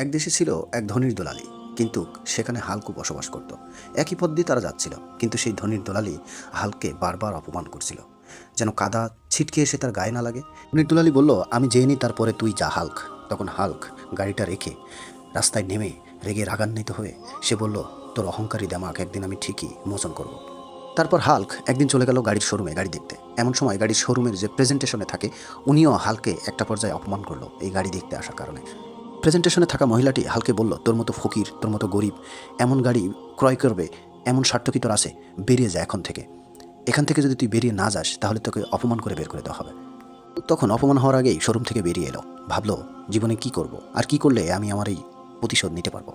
এক দেশে ছিল এক ধনীর দলালি, কিন্তু সেখানে হাল্কও বসবাস করত। একই পথ দিয়ে তারা যাচ্ছিল, কিন্তু সেই ধনীর দলালি হাল্ককে বারবার অপমান করছিল, যেন কাদা ছিটকে এসে তার গায়ে না লাগে। ধনীর দলালি বলল, আমি যেয়ে নিই, তারপরে তুই যা হাল্ক। তখন হাল্ক গাড়িটা রেখে রাস্তায় নেমে রেগে রাগান্বিত হয়ে সে বলল, তোর অহংকারী দেমাক একদিন আমি ঠিকই মোচন করব। তারপর হাল্ক একদিন চলে গেল গাড়ির শোরুমে গাড়ি দেখতে। এমন সময় গাড়ির শোরুমের যে প্রেজেন্টেশনে থাকে, উনিও হাল্ককে একটা পর্যায়ে অপমান করলো এই গাড়ি দেখতে আসার কারণে। প্রেজেন্টেশনে থাকা মহিলাটি হালকে বলল, তোর মতো ফকির, তোর মতো গরিব এমন গাড়ি ক্রয় করবে এমন স্বার্থ কি তোর আছে? বেরিয়ে যা এখান থেকে। এখান থেকে যদি তুই বেরিয়ে না যাস তাহলে তোকে অপমান করে বের করে দেওয়া হবে। তখন অপমান হওয়ার আগেই শোরুম থেকে বেরিয়ে এলো। ভাবলো, জীবনে কি করব আর কি করলে আমি আমার এই প্রতিশোধ নিতে পারবো।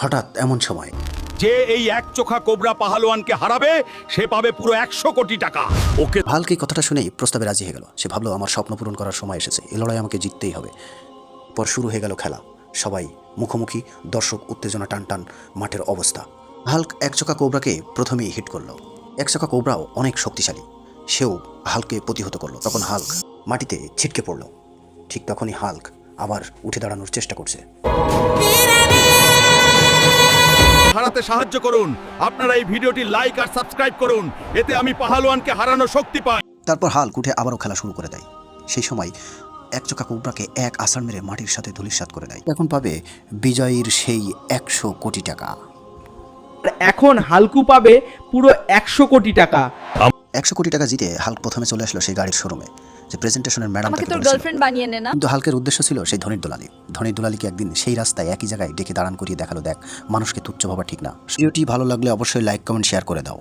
হঠাৎ এমন সময় যে এই এক চোখা কোবরা পাহালওয়ানকে হারাবে সে পাবে পুরো 100 কোটি টাকা। ওকে হালকে কথাটা শুনেই প্রস্তাবে রাজি হয়ে গেল। সে ভাবলো, আমার স্বপ্ন পূরণ করার সময় এসেছে, এ লড়াই আমাকে জিততেই হবে। পর শুরু হয়ে গেল খেলা। সবাই মুখোমুখি, দর্শক উত্তেজনা টান টান মাঠের অবস্থা। হাল্ক একচোখা কোবরাকে প্রথমেই হিট করলো। একচোখা কোবরাও অনেক শক্তিশালী, সেও হাল্ককে প্রতিহত করলো। তখন হাল্ক মাটিতে ছিটকে পড়ল। ঠিক তখনই হাল্ক আবার উঠে দাঁড়ানোর চেষ্টা করছে। হারাতে সাহায্য করুন। আপনারা এই ভিডিওটি লাইক আর সাবস্ক্রাইব করুন, এতে আমি পাহালওয়ানকে হারানোর শক্তি পাই। তারপর হাল্ক উঠে আবারও খেলা শুরু করে দেয়। সেই সময় একচোখা কোবরাকে এক আছাড় মেরে মাটির সাথে ধূলিসাৎ করে দেয়। এখন পাবে বিজয়ীর সেই 100 কোটি টাকা। এখন হালকু পাবে পুরো 100 কোটি টাকা। 100 কোটি টাকা জিতে হাল্ক প্রথমে চলে আসলো সেই গাড়ির শোরুমে, যে প্রেজেন্টেশনের ম্যাডাম আমাকে তাকে তোর বলেছিল। গার্লফ্রেন্ড বানিয়ে নে না। কিন্তু হাল্কের উদ্দেশ্য ছিল সেই ধনীর দলালি। ধনীর দলালিকে একদিন সেই রাস্তায় একই জায়গায় ডেকে দাঁড়ান করিয়ে দেখালো, দেখ, মানুষকে তুচ্ছ ভাবা ঠিক না। ভিডিওটি ভালো লাগলে অবশ্যই লাইক, কমেন্ট, শেয়ার করে দাও।